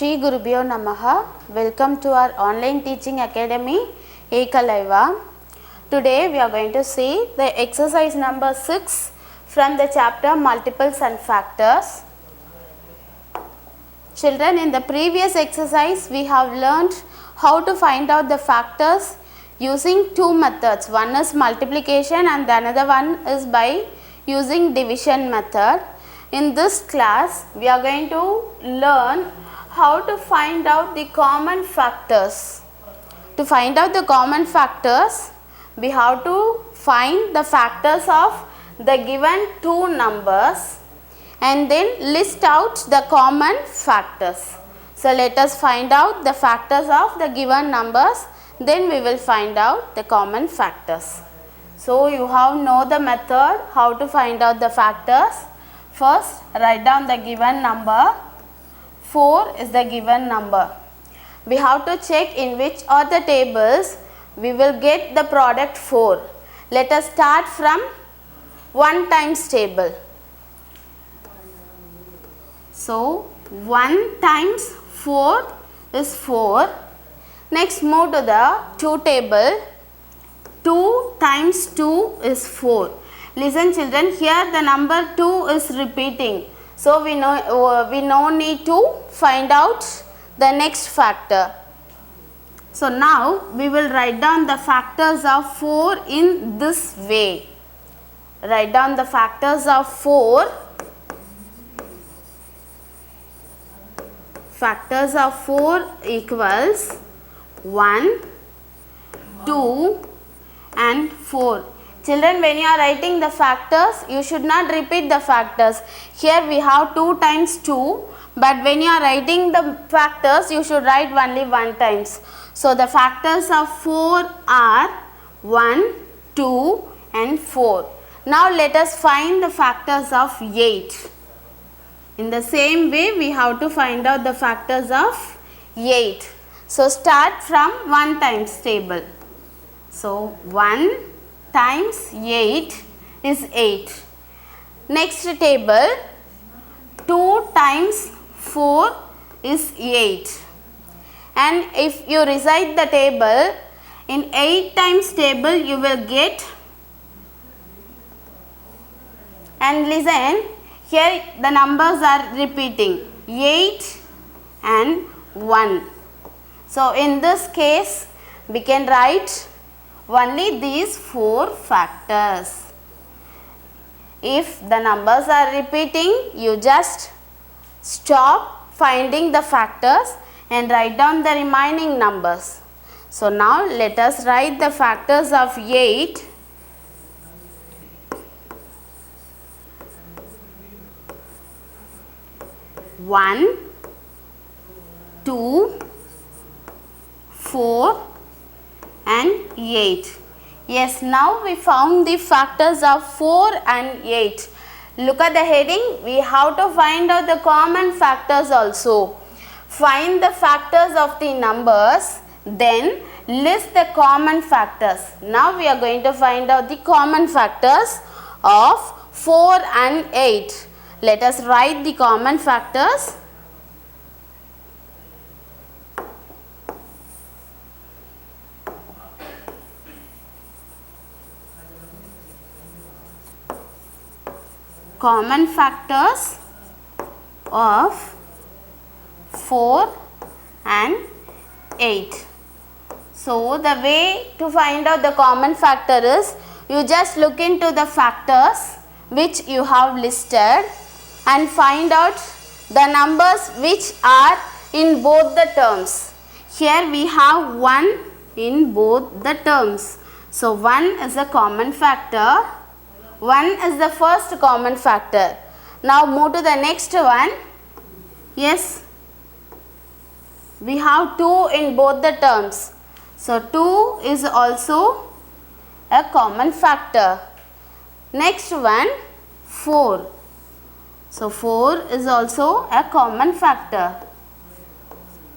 Shri Gurubhyo Namaha. Welcome to our online teaching academy Ekalaiva. Today we are going to see the exercise number 6 from the chapter multiples and factors. Children, in the previous exercise we have learned how to find out the factors using two methods. One is multiplication and the another one is by using division method. In this class we are going to learn how to find out the common factors. To find out the common factors, we have to find the factors of the given two numbers and then list out the common factors. So let us find out the factors of the given numbers, then we will find out the common factors. So you have know the method how to find out the factors. First, write down the given number. 4 is the given number. We have to check in which are the tables we will get the product 4. Let us start from 1 times table. So 1 times 4 is 4. Next move to the 2 table. 2 times 2 is 4. Listen children, here the number 2 is repeating. So we no need to find out the next factor. So now we will write down the factors of 4 in this way. Write down the factors of 4. Factors of 4 equals 1, 2 and 4. Children, when you are writing the factors, you should not repeat the factors. Here we have 2 times 2, but when you are writing the factors, you should write only 1 times. So the factors of 4 are 1, 2 and 4. Now let us find the factors of 8. In the same way, we have to find out the factors of 8. So start from 1 times table. So 1 times 8 is 8. Next table, 2 times 4 is 8. And if you recite the table, in 8 times table you will get, and listen, here the numbers are repeating 8 and 1. So in this case we can write only these 4 factors. If the numbers are repeating, you just stop finding the factors and write down the remaining numbers. So now let us write the factors of 8. One, 2, 4 and 8. Yes, now we found the factors of 4 and 8. Look at the heading. We have to find out the common factors also. Find the factors of the numbers, then list the common factors. Now we are going to find out the common factors of 4 and 8. Let us write the common factors. Common factors of 4 and 8. So the way to find out the common factor is, you just look into the factors which you have listed and find out the numbers which are in both the terms. Here we have 1 in both the terms. So 1 is a common factor. 1 is the first common factor. Now move to the next one. Yes, we have 2 in both the terms. So 2 is also a common factor. Next one, 4. So 4 is also a common factor.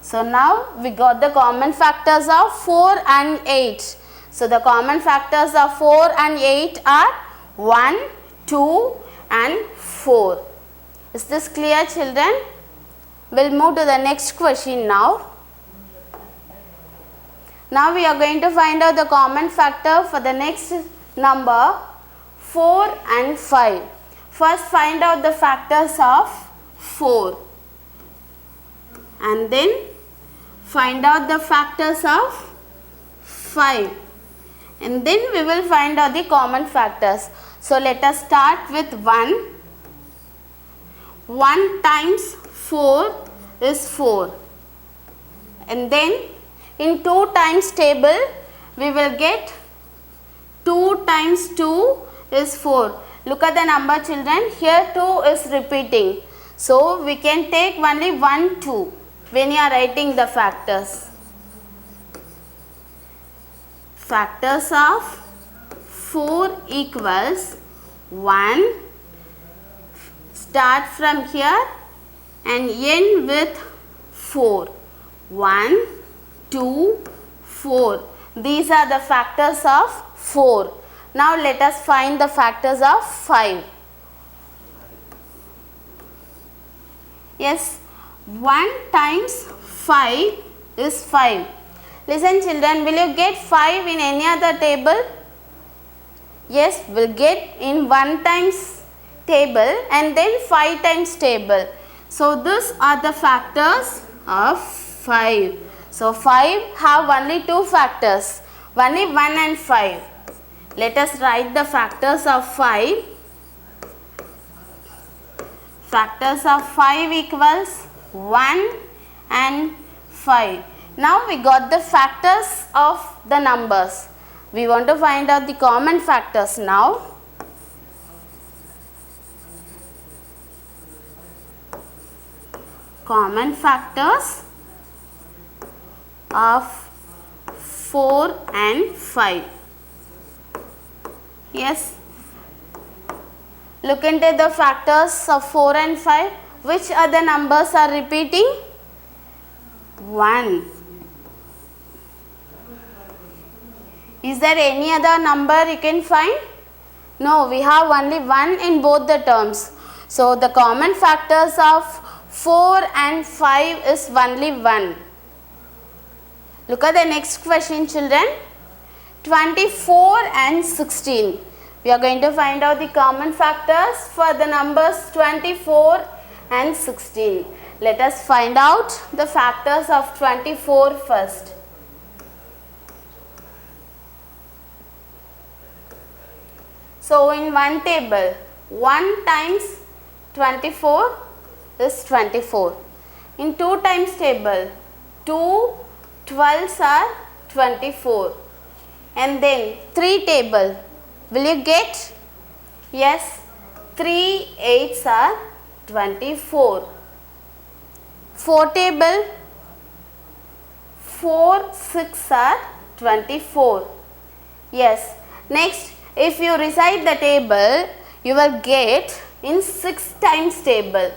So now we got the common factors of 4 and 8. So the common factors of 4 and 8 are 1, 2 and 4. Is this clear children? We'll move to the next question now. Now we are going to find out the common factor for the next number 4 and 5. First find out the factors of 4 and then find out the factors of 5 and then we will find out the common factors. So let us start with 1. 1 times 4 is 4 and then in 2 times table we will get 2 times 2 is 4. Look at the number, children. Here 2 is repeating. So we can take only 1, 2 when you are writing the factors. Factors of 4 equals 1. Start from here and end with 4. 1, 2, 4. These are the factors of 4. Now let us find the factors of 5. Yes, 1 times 5 is 5. Listen children, will you get 5 in any other table? Yes, we'll get in 1 times table and then 5 times table. So these are the factors of 5. So 5 have only 2 factors, only 1 and 5. Let us write the factors of 5. Factors of 5 equals 1 and 5. Now we got the factors of the numbers. We want to find out the common factors now. Common factors of 4 and 5. Yes. Look into the factors of 4 and 5. Which other numbers are repeating? 1. Is there any other number you can find? No, we have only 1 in both the terms. So the common factors of 4 and 5 is only 1. Look at the next question, children. 24 and 16. We are going to find out the common factors for the numbers 24 and 16. Let us find out the factors of 24 first. So in one table, 1 times 24 is 24. In 2 times table, 2 12s are 24. And then 3 table, will you get? Yes, 3 8s are 24. 4 table, 4 6 are 24. Yes, next if you recite the table, you will get in 6 times table.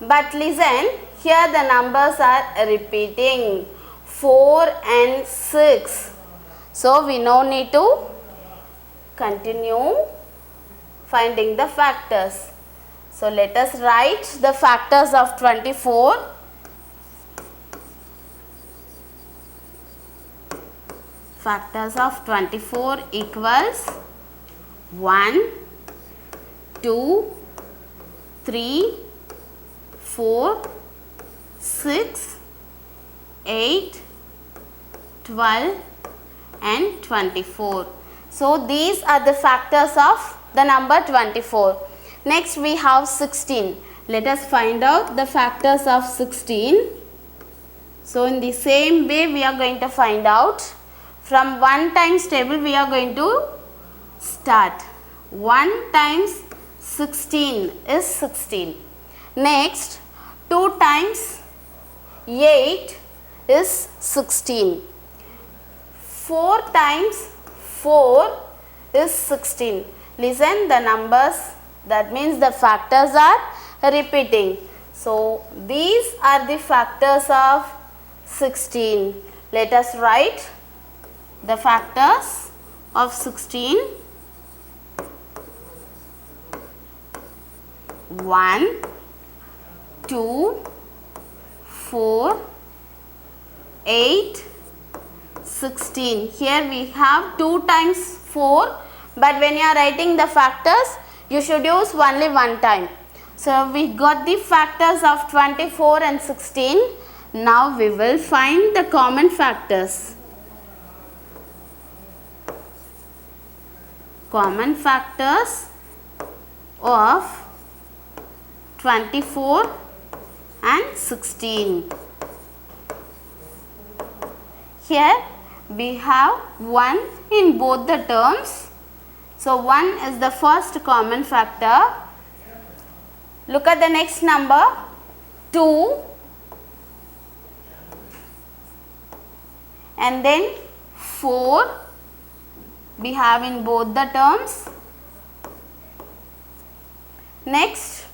But listen, here the numbers are repeating 4 and 6. So we no need to continue finding the factors. So let us write the factors of 24. Factors of 24 equals 1, 2, 3, 4, 6, 8, 12 and 24. So these are the factors of the number 24. Next we have 16. Let us find out the factors of 16. So in the same way we are going to find out. From 1 times table we are going to start. 1 times 16 is 16. Next 2 times 8 is 16. 4 times 4 is 16. Listen, the numbers, that means the factors are repeating. So these are the factors of 16. Let us write the factors of 16. 1, 2, 4, 8, 16. Here we have 2 times 4, but when you are writing the factors, you should use only one time. So we got the factors of 24 and 16. Now we will find the common factors. Common factors of 24 and 16. Here we have 1 in both the terms. So 1 is the first common factor. Look at the next number, 2, and then 4 we have in both the terms. Next,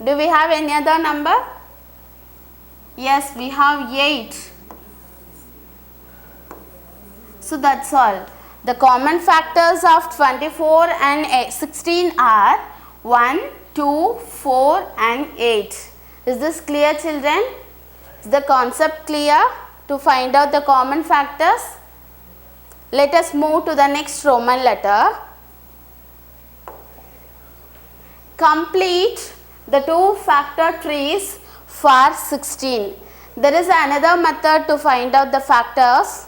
do we have any other number? Yes, we have 8. So that's all. The common factors of 24 and 16 are 1, 2, 4 and 8. Is this clear, children? Is the concept clear to find out the common factors? Let us move to the next Roman letter. Complete the 2 factor trees for 16. There is another method to find out the factors.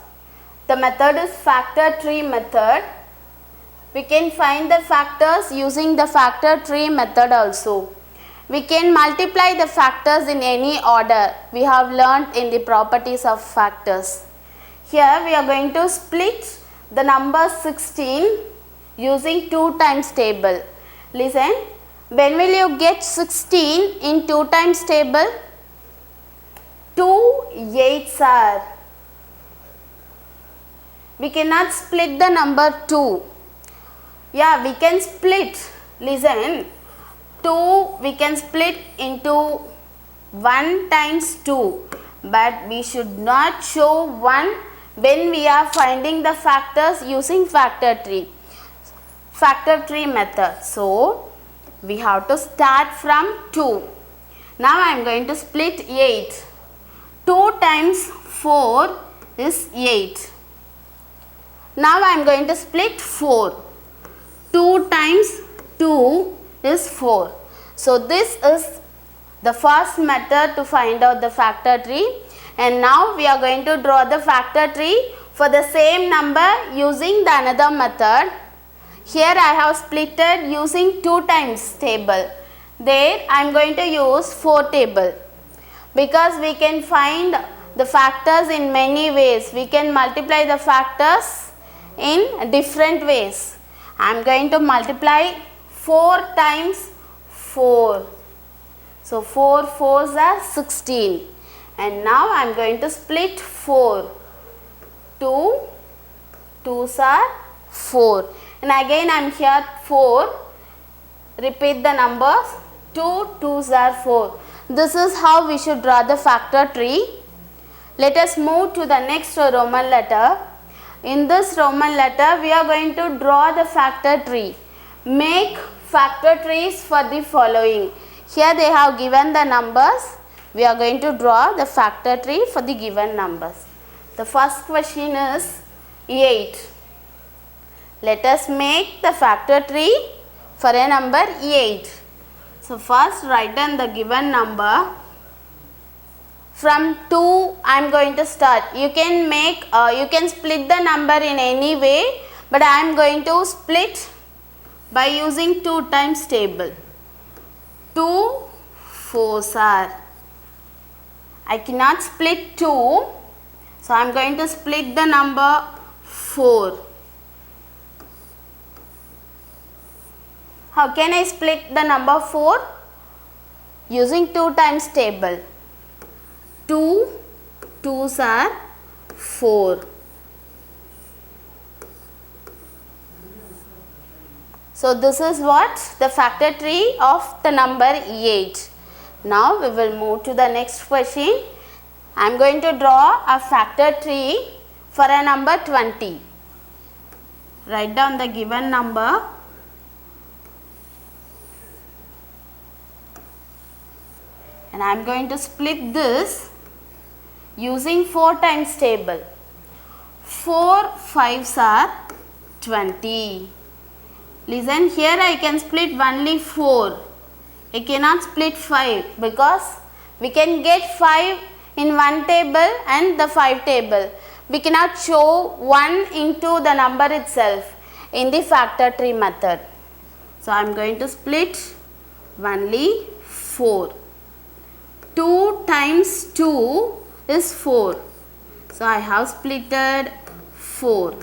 The method is factor tree method. We can find the factors using the factor tree method also. We can multiply the factors in any order we have learnt in the properties of factors. Here we are going to split the number 16 using 2 times table. Listen, when will you get 16 in 2 times table? 2 8s are. We cannot split the number 2. Yeah, we can split. Listen, 2 we can split into 1 times 2, but we should not show 1 when we are finding the factors using factor tree method. So we have to start from 2. Now I am going to split 8. 2 times 4 is 8. Now I am going to split 4. 2 times 2 is 4. So this is the first method to find out the factor tree. And now we are going to draw the factor tree for the same number using the another method. Here I have splitted using 2 times table. There I am going to use 4 table. Because we can find the factors in many ways. We can multiply the factors in different ways. I am going to multiply 4 times 4. So 4 4s are 16. And now I am going to split 4. 2 2s are 4. And again I am here 4. Repeat the numbers. 2 2s are 4. This is how we should draw the factor tree. Let us move to the next Roman letter. In this Roman letter, we are going to draw the factor tree. Make factor trees for the following. Here they have given the numbers. We are going to draw the factor tree for the given numbers. The first question is 8. Let us make the factor tree for a number 8. So first write down the given number. From 2 I am going to start. You can split the number in any way, but I am going to split by using 2 times table. 2 4s are. I cannot split 2, so I am going to split the number 4. How can I split the number 4? Using 2 times table. 2 2s are 4. So this is what the factor tree of the number 8. Now we will move to the next question. I am going to draw a factor tree for a number 20. Write down the given number. And I am going to split this using 4 times table. 4 5s are 20. Listen, here I can split only 4. I cannot split 5 because we can get 5 in one table and the 5 table. We cannot show 1 into the number itself in the factor tree method. So I am going to split only 4. 2 times 2 is 4. So I have splitted 4.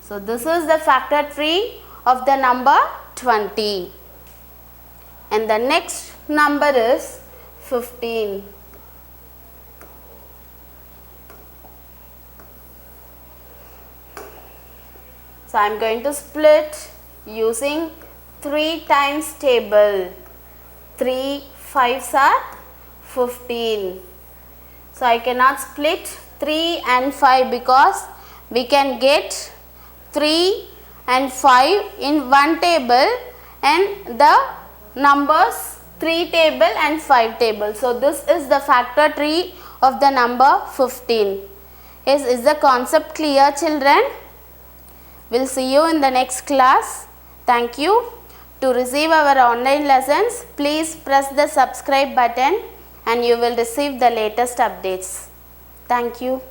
So this is the factor tree of the number 20. And the next number is 15. So I am going to split using 3 times table. 3 5s are 15. So I cannot split 3 and 5 because we can get 3 and 5 in one table and the numbers 3 table and 5 table. So this is the factor tree of the number 15. Is the concept clear, children? We'll see you in the next class. Thank you. To receive our online lessons, please press the subscribe button and you will receive the latest updates. Thank you.